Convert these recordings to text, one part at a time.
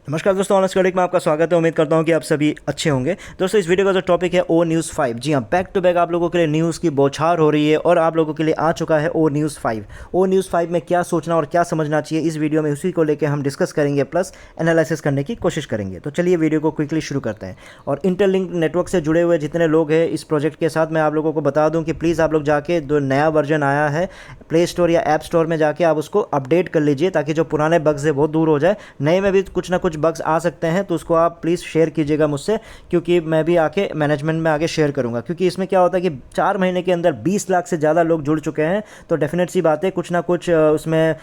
नमस्कार दोस्तों, online study में आपका स्वागत है। उम्मीद करता हूं कि आप सभी अच्छे होंगे। दोस्तों, इस वीडियो का जो टॉपिक है ओ न्यूज़ 5। जी हाँ, बैक टू बैक आप लोगों के लिए न्यूज़ की बौछार हो रही है और आप लोगों के लिए आ चुका है ओ न्यूज़ 5। ओ न्यूज़ 5 में क्या सोचना और क्या समझना चाहिए, इस वीडियो में उसी को लेकर हम डिस्कस करेंगे, प्लस एनालिसिस करने की कोशिश करेंगे। तो चलिए वीडियो को क्विकली शुरू करते हैं। और इंटरलिंक नेटवर्क से जुड़े हुए जितने लोग हैं इस प्रोजेक्ट के साथ, मैं आप लोगों को बता दूँ कि प्लीज़ आप लोग जाके जो नया वर्जन आया है प्ले स्टोर या ऐप स्टोर में जाके आप उसको अपडेट कर लीजिए, ताकि जो पुराने बग्स है वो दूर हो जाए। नए में भी कुछ ना कुछ बग्स आ सकते हैं, तो उसको आप प्लीज़ शेयर कीजिएगा मुझसे, क्योंकि मैं भी आके मैनेजमेंट में आगे शेयर करूंगा। क्योंकि इसमें क्या होता है कि 4 महीने के अंदर 20 लाख से ज़्यादा लोग जुड़ चुके हैं, तो डेफिनेट सी बात है कुछ ना कुछ उसमें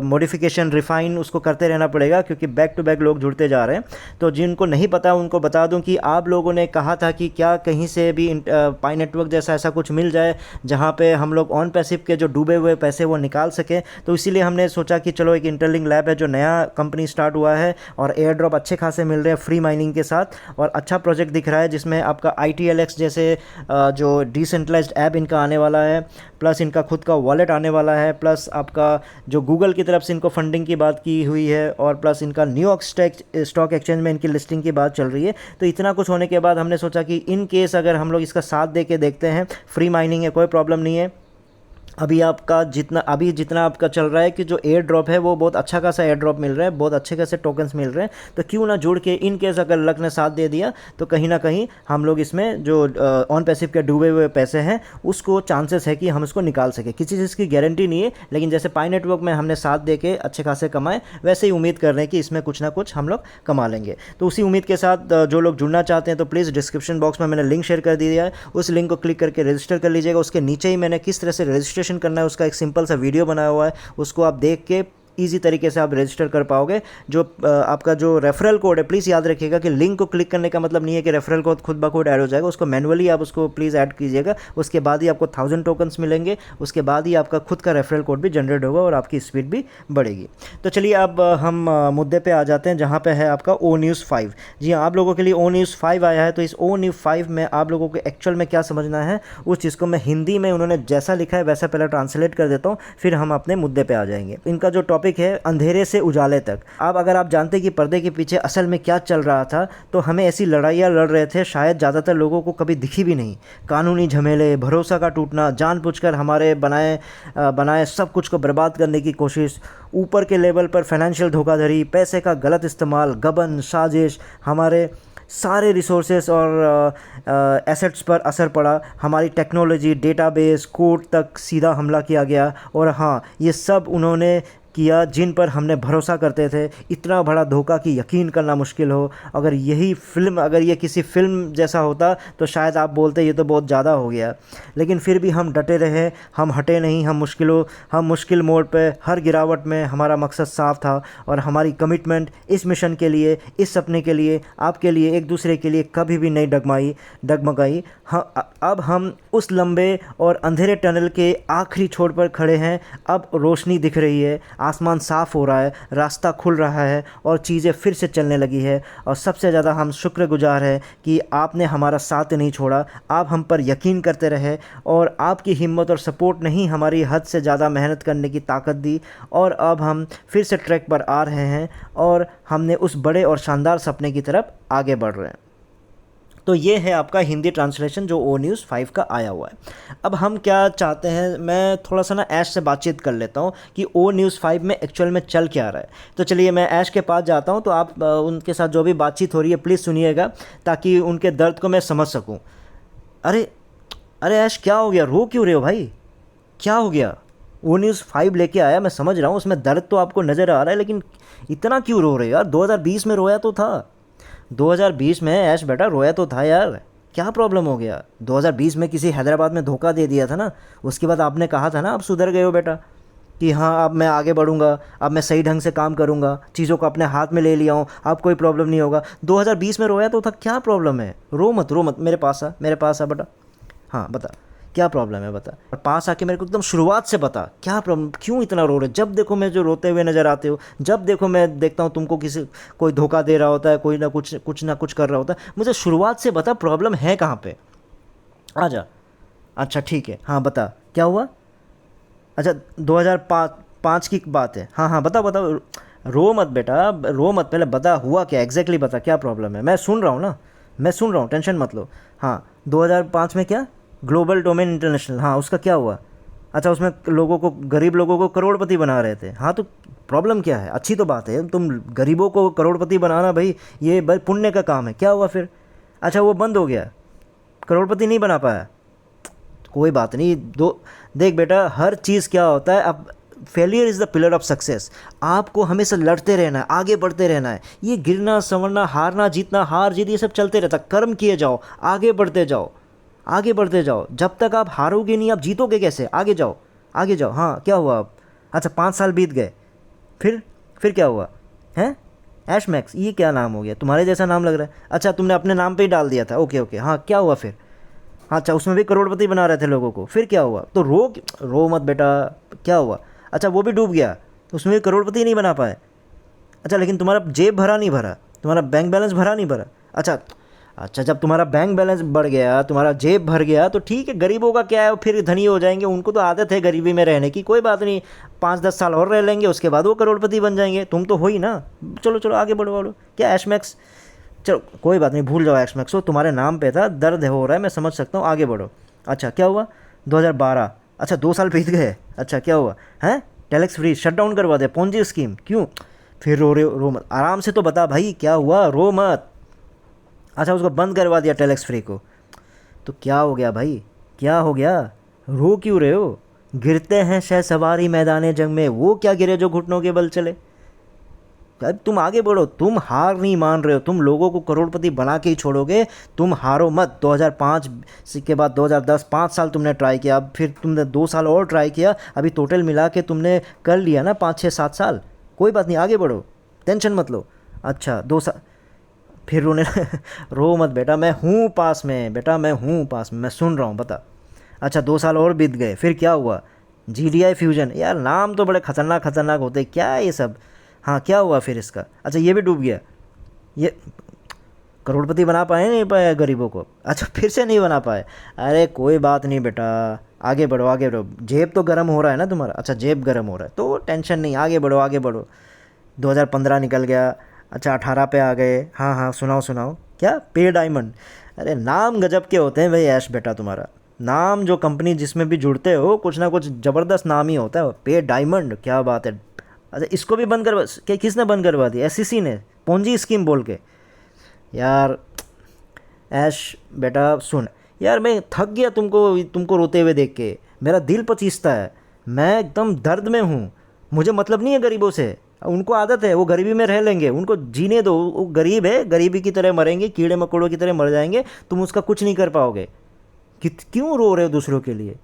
मॉडिफिकेशन रिफाइन उसको करते रहना पड़ेगा, क्योंकि बैक टू बैक लोग जुड़ते जा रहे हैं। तो जिनको नहीं पता उनको बता दूं कि आप लोगों ने कहा था कि क्या कहीं से भी पाई नेटवर्क जैसा ऐसा कुछ मिल जाए जहाँ पे हम लोग ऑन पैसिव के जो डूबे हुए पैसे वो निकाल सकें। तो इसीलिए हमने सोचा कि चलो एक इंटरलिंक लैब है जो नया कंपनी स्टार्ट हुआ है और एयर ड्रॉप अच्छे खासे मिल रहे हैं फ्री माइनिंग के साथ, और अच्छा प्रोजेक्ट दिख रहा है जिसमें आपका ITLX जैसे जो डिसेंट्रलाइज्ड ऐप इनका आने वाला है, प्लस इनका खुद का वॉलेट आने वाला है, प्लस आपका जो गूगल की तरफ से इनको फंडिंग की बात की हुई है, और प्लस इनका न्यूयॉर्क स्टॉक एक्सचेंज में इनकी लिस्टिंग की बात चल रही है। तो इतना कुछ होने के बाद हमने सोचा कि इन केस अगर हम लोग इसका साथ दे के देखते हैं, फ्री माइनिंग है, कोई प्रॉब्लम नहीं है। अभी जितना आपका चल रहा है कि जो एयर ड्रॉप है वो बहुत अच्छा खासा एयर ड्रॉप मिल रहा है, बहुत अच्छे खासे टोकन्स मिल रहे हैं। तो क्यों ना जुड़ के इन केस अगर लक ने साथ दे दिया तो कहीं ना कहीं हम लोग इसमें जो ऑन पैसिव के डूबे हुए पैसे हैं उसको चांसेस है कि हम इसको निकाल सके। किसी चीज़ की गारंटी नहीं है, लेकिन जैसे पाई नेटवर्क में हमने साथ दे के अच्छे खासे कमाए, वैसे ही उम्मीद कर रहे हैं कि इसमें कुछ ना कुछ हम लोग कमा लेंगे। तो उसी उम्मीद के साथ जो लोग जुड़ना चाहते हैं तो प्लीज़ डिस्क्रिप्शन बॉक्स में मैंने लिंक शेयर कर दिया है, उस लिंक को क्लिक करके रजिस्टर कर लीजिएगा। उसके नीचे ही मैंने किस तरह से रजिस्ट्रेशन करना है उसका एक सिंपल सा वीडियो बनाया हुआ है, उसको आप देख के ईजी तरीके से आप रजिस्टर कर पाओगे। जो आपका जो रेफरल कोड है, प्लीज़ याद रखिएगा कि लिंक को क्लिक करने का मतलब नहीं है कि रेफरल कोड खुद ब खुद ऐड हो जाएगा। उसको मैनुअली आप उसको प्लीज़ ऐड कीजिएगा, उसके बाद ही आपको 1000 टोकन्स मिलेंगे, उसके बाद ही आपका खुद का रेफरल कोड भी जनरेट होगा और आपकी स्पीड भी बढ़ेगी। तो चलिए अब हम मुद्दे पे आ जाते हैं, जहाँ पे है आपका ओ न्यूज़ 5। जी हाँ, आप लोगों के लिए ओ न्यूज़ 5 आया है। तो इस ओ न्यूज़ 5 में आप लोगों को एक्चुअल में क्या समझना है, उस चीज़ को मैं हिंदी में उन्होंने जैसा लिखा है वैसा पहले ट्रांसलेट कर देता हूँ, फिर हम अपने मुद्दे पे आ जाएंगे। इनका जो टॉपिक है अंधेरे से उजाले तक। अब अगर आप जानते कि पर्दे के पीछे असल में क्या चल रहा था, तो हमें ऐसी लड़ाइयाँ लड़ रहे थे शायद ज़्यादातर लोगों को कभी दिखी भी नहीं। कानूनी झमेले, भरोसा का टूटना, जानबूझकर हमारे बनाए सब कुछ को बर्बाद करने की कोशिश, ऊपर के लेवल पर फाइनेंशियल धोखाधड़ी, पैसे का गलत इस्तेमाल, गबन, साजिश, हमारे सारे रिसोर्सेस और एसेट्स पर असर पड़ा, हमारी टेक्नोलॉजी, डेटाबेस, कोड तक सीधा हमला किया गया। और हाँ, ये सब उन्होंने किया जिन पर हमने भरोसा करते थे। इतना बड़ा धोखा कि यकीन करना मुश्किल हो। अगर ये किसी फिल्म जैसा होता तो शायद आप बोलते ये तो बहुत ज़्यादा हो गया, लेकिन फिर भी हम डटे रहे, हम हटे नहीं। हम मुश्किल मोड़ पे हर गिरावट में हमारा मकसद साफ था, और हमारी कमिटमेंट इस मिशन के लिए, इस सपने के लिए, आपके लिए, एक दूसरे के लिए कभी भी नहीं डगमगाई। अब हम उस लंबे और अंधेरे टनल के आखिरी छोर पर खड़े हैं। अब रोशनी दिख रही है, आसमान साफ़ हो रहा है, रास्ता खुल रहा है और चीज़ें फिर से चलने लगी है। और सबसे ज़्यादा हम शुक्रगुजार हैं कि आपने हमारा साथ नहीं छोड़ा, आप हम पर यकीन करते रहे, और आपकी हिम्मत और सपोर्ट ने ही हमारी हद से ज़्यादा मेहनत करने की ताकत दी। और अब हम फिर से ट्रैक पर आ रहे हैं और हमने उस बड़े और शानदार सपने की तरफ आगे बढ़ रहे हैं। तो ये है आपका हिंदी ट्रांसलेशन जो ओ न्यूज़ 5 का आया हुआ है। अब हम क्या चाहते हैं, मैं थोड़ा सा ना ऐश से बातचीत कर लेता हूँ कि ओ न्यूज़ 5 में एक्चुअल में चल क्या रहा है। तो चलिए मैं ऐश के पास जाता हूँ, तो आप उनके साथ जो भी बातचीत हो रही है प्लीज़ सुनिएगा, ताकि उनके दर्द को मैं समझ सकूँ। अरे अरे ऐश, क्या हो गया? रो क्यों रहे हो भाई? क्या हो गया? ओ न्यूज़ 5 लेके आया, मैं समझ रहा हूँ उसमें दर्द तो आपको नज़र आ रहा है, लेकिन इतना क्यों रो रहे हो यार? 2020 में रोया तो था। 2020 में ऐश बेटा रोया तो था यार, क्या प्रॉब्लम हो गया? 2020 में किसी हैदराबाद में धोखा दे दिया था ना, उसके बाद आपने कहा था ना आप सुधर गए हो बेटा, कि हाँ अब मैं आगे बढ़ूंगा, अब मैं सही ढंग से काम करूंगा, चीज़ों को अपने हाथ में ले लिया हूँ, अब कोई प्रॉब्लम नहीं होगा। 2020 में रोया तो था, क्या प्रॉब्लम है? रो मत, मेरे पास आ बेटा। हाँ बता, क्या प्रॉब्लम है बता, और पास आके मेरे को एकदम शुरुआत से बता, क्या प्रॉब्लम, क्यों इतना रो रहे? जब देखो मैं जो रोते हुए नज़र आते हो, जब देखो मैं देखता हूँ तुमको कोई धोखा दे रहा होता है, कोई ना कुछ कर रहा होता है। मुझे शुरुआत से बता, प्रॉब्लम है कहाँ पे? आ जा। अच्छा ठीक है, हाँ बता क्या हुआ। अच्छा 2005 की बात है, हाँ हाँ बताओ बताओ। रो मत बेटा, रो मत, पहले बता हुआ क्या एग्जैक्टली, बता क्या प्रॉब्लम है। मैं सुन रहा हूँ ना, मैं सुन रहा हूँ, टेंशन मत लो। हाँ, 2005 में क्या, ग्लोबल डोमेन इंटरनेशनल, हाँ उसका क्या हुआ? अच्छा, उसमें लोगों को, गरीब लोगों को करोड़पति बना रहे थे। हाँ तो प्रॉब्लम क्या है? अच्छी तो बात है, तुम गरीबों को करोड़पति बनाना भाई, ये भाई पुण्य का काम है। क्या हुआ फिर? अच्छा वो बंद हो गया, करोड़पति नहीं बना पाया, कोई बात नहीं। दो, देख बेटा, हर चीज़ क्या होता है, अब failure is the pillar of success. आपको हमेशा लड़ते रहना है, आगे बढ़ते रहना है। ये गिरना संवरना, हारना जीतना, हार जीत, ये सब चलते रहता। कर्म किए जाओ, आगे बढ़ते जाओ, आगे बढ़ते जाओ। जब तक आप हारोगे नहीं, आप जीतोगे कैसे? आगे जाओ, आगे जाओ। हाँ क्या हुआ अब? अच्छा 5 साल बीत गए, फिर क्या हुआ? हैं? ऐश मैक्स, ये क्या नाम हो गया? तुम्हारे जैसा नाम लग रहा है। अच्छा तुमने अपने नाम पे ही डाल दिया था, ओके ओके। हाँ क्या हुआ फिर? हाँ अच्छा, उसमें भी करोड़पति बना रहे थे लोगों को, फिर क्या हुआ? तो रो मत बेटा, क्या हुआ? अच्छा वो भी डूब गया, तो उसमें भी करोड़पति नहीं बना पाए। अच्छा लेकिन तुम्हारा जेब भरा नहीं भरा, तुम्हारा बैंक बैलेंस भरा नहीं भरा। अच्छा, अच्छा जब तुम्हारा बैंक बैलेंस बढ़ गया, तुम्हारा जेब भर गया, तो ठीक है, गरीबों का क्या है, फिर धनी हो जाएंगे, उनको तो आदत है गरीबी में रहने की, कोई बात नहीं, 5-10 साल और रह लेंगे, उसके बाद वो करोड़पति बन जाएंगे। तुम तो हो ही ना। चलो चलो आगे बढ़ो बढ़ो। क्या ऐश मैक्स, चलो कोई बात नहीं, भूल जाओ ऐश मैक्स, वो तुम्हारे नाम पे था, दर्द हो रहा है, मैं समझ सकता हूँ, आगे बढ़ो। अच्छा क्या हुआ? 2012, अच्छा 2 साल बीत गए। अच्छा क्या हुआ? हैं? टेलेक्स फ्री शट डाउन करवा दे, पोंजी स्कीम, क्यों? फिर रो रहे हो? रो मत, आराम से तो बता भाई क्या हुआ, रो मत। अच्छा उसको बंद करवा दिया टेलेक्स फ्री को, तो क्या हो गया भाई, क्या हो गया? रो क्यों रहे हो? गिरते हैं शहसवारी मैदान जंग में, वो क्या गिरे जो घुटनों के बल चले? अब तुम आगे बढ़ो, तुम हार नहीं मान रहे हो, तुम लोगों को करोड़पति बना के ही छोड़ोगे। तुम हारो मत। 2005 के बाद 2010, 5 साल तुमने ट्राई किया, अब फिर तुमने 2 साल और ट्राई किया, अभी टोटल मिला के तुमने कर लिया ना 5-6-7 साल। कोई बात नहीं, आगे बढ़ो, टेंशन मत लो। अच्छा 2 साल फिर रोने रो मत बेटा, मैं हूँ पास में, बेटा मैं हूँ पास में, मैं सुन रहा हूँ, बता। अच्छा 2 साल और बीत गए, फिर क्या हुआ? GDI फ्यूजन, यार नाम तो बड़े खतरनाक खतरनाक होते, क्या है ये सब? हाँ क्या हुआ फिर इसका? अच्छा ये भी डूब गया, ये करोड़पति बना पाए नहीं पाए गरीबों को? अच्छा फिर से नहीं बना पाए। अरे कोई बात नहीं बेटा, आगे बढ़ो आगे बढ़ो। जेब तो गर्म हो रहा है ना तुम्हारा? अच्छा जेब गर्म हो रहा है तो टेंशन नहीं, आगे बढ़ो आगे बढ़ो। 2015 निकल गया, अच्छा 18 पे आ गए। हाँ हाँ सुनाओ सुनाओ, क्या पे डायमंड? अरे नाम गजब के होते हैं भाई ऐश बेटा, तुम्हारा नाम, जो कंपनी जिसमें भी जुड़ते हो, कुछ ना कुछ ज़बरदस्त नाम ही होता है, पे डायमंड, क्या बात है। अच्छा इसको भी बंद करवा, क्या किसने बंद करवा दी? SEC ने, पोंजी स्कीम बोल के। यार ऐश बेटा सुन, यार मैं थक गया तुमको तुमको रोते हुए देख के, मेरा दिल पचीसता है, मैं एकदम दर्द में हूँ। मुझे मतलब नहीं है गरीबों से, उनको आदत है, वो गरीबी में रह लेंगे, उनको जीने दो, वो गरीब है, गरीबी की तरह मरेंगे, कीड़े मकोड़ों की तरह मर जाएंगे, तुम उसका कुछ नहीं कर पाओगे। क्यों रो रहे हो दूसरों के लिए?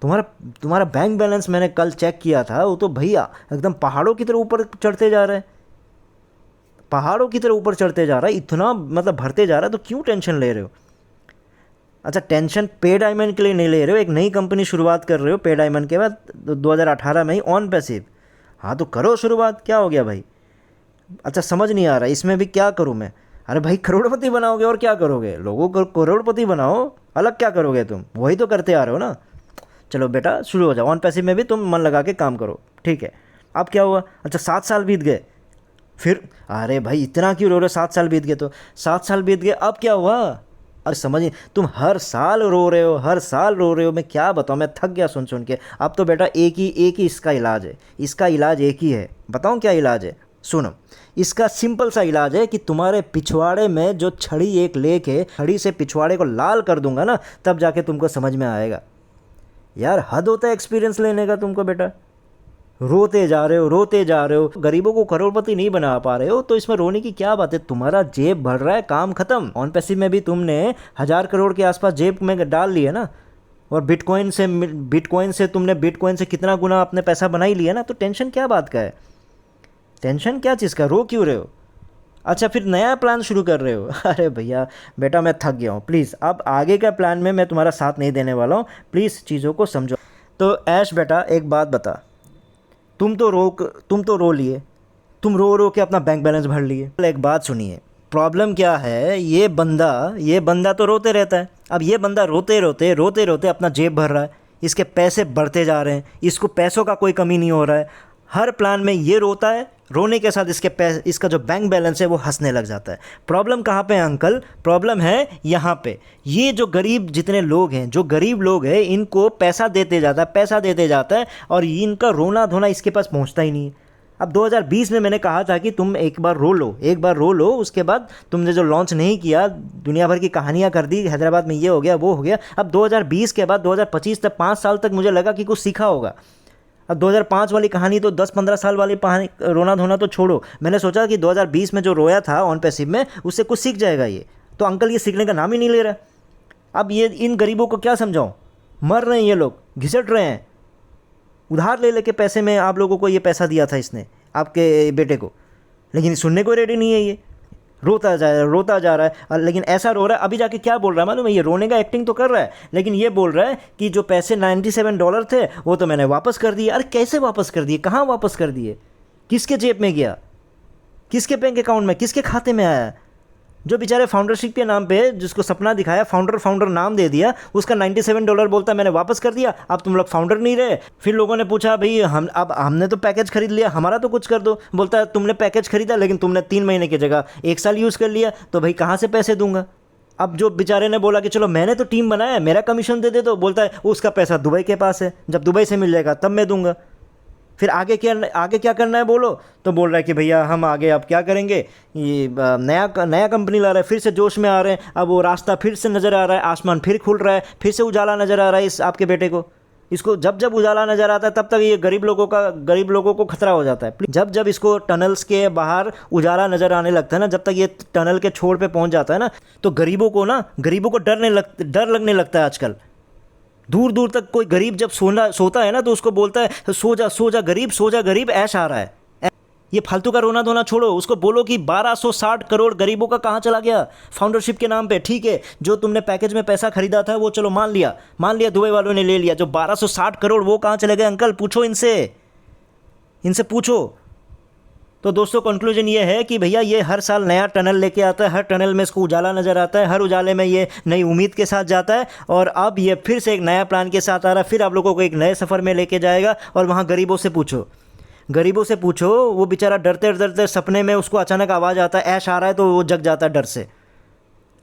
तुम्हारा तुम्हारा बैंक बैलेंस मैंने कल चेक किया था, वो तो भैया एकदम पहाड़ों की तरह ऊपर चढ़ते जा रहा है, पहाड़ों की तरह ऊपर चढ़ते जा रहा है, इतना मतलब भरते जा रहा है, तो क्यों टेंशन ले रहे हो? अच्छा टेंशन पे डायमंड के लिए नहीं ले रहे हो, एक नई कंपनी शुरुआत कर रहे हो पे डायमंड के बाद 2018 में ही, ऑन पैसिव। हाँ तो करो शुरुआत, क्या हो गया भाई? अच्छा समझ नहीं आ रहा इसमें भी क्या करूँ मैं? अरे भाई करोड़पति बनाओगे और क्या करोगे? लोगों को करोड़पति बनाओ, अलग क्या करोगे तुम? वही तो करते आ रहे हो ना। चलो बेटा शुरू हो जाओ, ऑन पैसिव में भी तुम मन लगा के काम करो, ठीक है। अब क्या हुआ? अच्छा 7 साल बीत गए, फिर? अरे भाई इतना क्यों रो रहे हो? 7 साल बीत गए तो 7 साल बीत गए, अब क्या हुआ? अरे समझ नहीं, तुम हर साल रो रहे हो, हर साल रो रहे हो, मैं क्या बताऊँ, मैं थक गया सुन सुन के। अब तो बेटा एक ही इसका इलाज है, इसका इलाज एक ही है, बताऊँ क्या इलाज है? सुनो, इसका सिंपल सा इलाज है कि तुम्हारे पिछवाड़े में जो छड़ी एक लेके, छड़ी से पिछवाड़े को लाल कर दूंगा ना, तब जाके तुमको समझ में आएगा। यार हद होता है एक्सपीरियंस लेने का तुमको बेटा, रोते जा रहे हो रोते जा रहे हो, गरीबों को करोड़पति नहीं बना पा रहे हो, तो इसमें रोने की क्या बात है? तुम्हारा जेब भर रहा है, काम खत्म। ऑन पैसिव में भी तुमने 1,000 करोड़ के आसपास जेब में डाल लिए ना, और बिटकॉइन से तुमने बिटकॉइन से कितना गुना अपने पैसा बना ही लिया ना, तो टेंशन क्या बात का है? टेंशन क्या चीज़ का, रो क्यों रहे हो? अच्छा फिर नया प्लान शुरू कर रहे हो? अरे भैया बेटा मैं थक गया हूँ, प्लीज़ अब आगे का प्लान में मैं तुम्हारा साथ नहीं देने वाला हूँ, प्लीज़ चीज़ों को समझो। तो ऐश बेटा एक बात बता, तुम तो रो लिए, तुम रो रो के अपना बैंक बैलेंस भर लिए। एक बात सुनिए, प्रॉब्लम क्या है, ये बंदा तो रोते रहता है, अब ये बंदा रोते रोते अपना जेब भर रहा है, इसके पैसे बढ़ते जा रहे हैं, इसको पैसों का कोई कमी नहीं हो रहा है, हर प्लान में ये रोता है, रोने के साथ इसका जो बैंक बैलेंस है वो हंसने लग जाता है। प्रॉब्लम कहाँ पे है अंकल? प्रॉब्लम है यहाँ पे। ये जो गरीब जितने लोग हैं, जो गरीब लोग हैं, इनको पैसा देते जाता है और इनका रोना धोना इसके पास पहुँचता ही नहीं है। अब 2020 में मैंने कहा था कि तुम एक बार रो लो, उसके बाद तुमने जो लॉन्च नहीं किया, दुनिया भर की कहानियाँ कर दी, हैदराबाद में ये हो गया वो हो गया। अब 2020 के बाद 2025 तक 5 साल तक मुझे लगा कि कुछ सीखा होगा। अब 2005 वाली कहानी तो 10-15 साल वाली कहानी, रोना धोना तो छोड़ो। मैंने सोचा कि 2020 में जो रोया था ऑन पैसिव में, उससे कुछ सीख जाएगा ये। तो अंकल ये सीखने का नाम ही नहीं ले रहा। अब ये इन गरीबों को क्या समझाऊं? मर रहे हैं ये लोग, घिसट रहे हैं। उधार ले लेके पैसे में आप लोगों को ये पैसा दिया था इसने, आपके बेटे को, लेकिन सुनने को रेडी नहीं है ये। रोता जा रहा है और लेकिन ऐसा रो रहा है। अभी जाके क्या बोल रहा है मालूम है? ये रोने का एक्टिंग तो कर रहा है, लेकिन ये बोल रहा है कि जो पैसे $97 थे वो तो मैंने वापस कर दिए। अरे कैसे वापस कर दिए? कहाँ वापस कर दिए? किसके जेब में गया? किसके बैंक अकाउंट में, किसके खाते में आया? जो बेचारे फाउंडरशिप के नाम पे जिसको सपना दिखाया, फाउंडर नाम दे दिया, उसका $97 बोलता मैंने वापस कर दिया। अब तुम लोग फाउंडर नहीं रहे। फिर लोगों ने पूछा भाई हमने तो पैकेज खरीद लिया, हमारा तो कुछ कर दो। बोलता है तुमने पैकेज खरीदा लेकिन तुमने 3 महीने की जगह 1 साल यूज़ कर लिया, तो भाई कहाँ से पैसे दूंगा? अब जो बेचारे ने बोला कि चलो मैंने तो टीम बनाया, मेरा कमीशन दे दो, बोलता है उसका पैसा दुबई के पास है, जब दुबई से मिल जाएगा तब मैं दूंगा। फिर आगे क्या करना है बोलो, तो बोल रहा है कि भैया हम आगे अब क्या करेंगे, ये नया कंपनी ला रहा है, फिर से जोश में आ रहे हैं। अब वो रास्ता फिर से नज़र आ रहा है, आसमान फिर खुल रहा है, फिर से उजाला नज़र आ रहा है इस आपके बेटे को। इसको जब उजाला नज़र आता है तब तक ये गरीब लोगों को खतरा हो जाता है। जब इसको टनल्स के बाहर उजाला नज़र आने लगता है ना, जब तक ये टनल के छोर पे पहुंच जाता है ना, तो गरीबों को डर लगने लगता है आजकल। दूर दूर तक कोई गरीब जब सोता है ना, तो उसको बोलता है सो जा गरीब, ऐश आ रहा है। ये फालतू का रोना धोना छोड़ो, उसको बोलो कि 1260 करोड़ गरीबों का कहाँ चला गया फाउंडरशिप के नाम पे। ठीक है, जो तुमने पैकेज में पैसा खरीदा था वो चलो मान लिया दुबई वालों ने ले लिया, जो 1260 करोड़ वो कहाँ चले गए अंकल? पूछो इनसे पूछो। तो दोस्तों कंक्लूजन ये है कि भैया ये हर साल नया टनल लेके आता है, हर टनल में इसको उजाला नज़र आता है, हर उजाले में ये नई उम्मीद के साथ जाता है, और अब ये फिर से एक नया प्लान के साथ आ रहा है, फिर आप लोगों को एक नए सफ़र में लेके जाएगा। और वहाँ गरीबों से पूछो, वो बेचारा डरते सपने में उसको अचानक आवाज़ आता है, ऐश आ रहा है, तो वो जग जाता है डर से।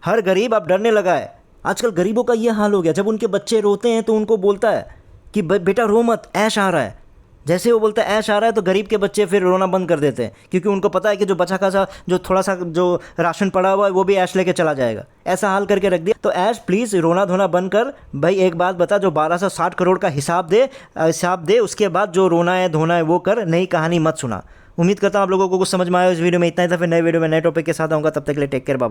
हर गरीब अब डरने लगा है। आजकल गरीबों का ये हाल हो गया, जब उनके बच्चे रोते हैं तो उनको बोलता है कि बेटा रो मत, ऐश आ रहा है। जैसे वो बोलता है ऐश आ रहा है, तो गरीब के बच्चे फिर रोना बंद कर देते हैं, क्योंकि उनको पता है कि जो बचा खासा जो थोड़ा सा जो राशन पड़ा हुआ है वो भी ऐश लेके चला जाएगा। ऐसा हाल करके रख दिया। तो ऐश प्लीज़ रोना धोना बंद कर भाई। एक बात बता, जो 1260 करोड़ का हिसाब दे, उसके बाद जो रोना है धोना है वो कर, नई कहानी मत सुना। उम्मीद करता हूँ आप लोगों को कुछ समझ में आया इस वीडियो में। इतना ही था, फिर नए वीडियो में नए टॉपिक के साथ आऊँगा। तब तक के लिए टेक केयर, बाय।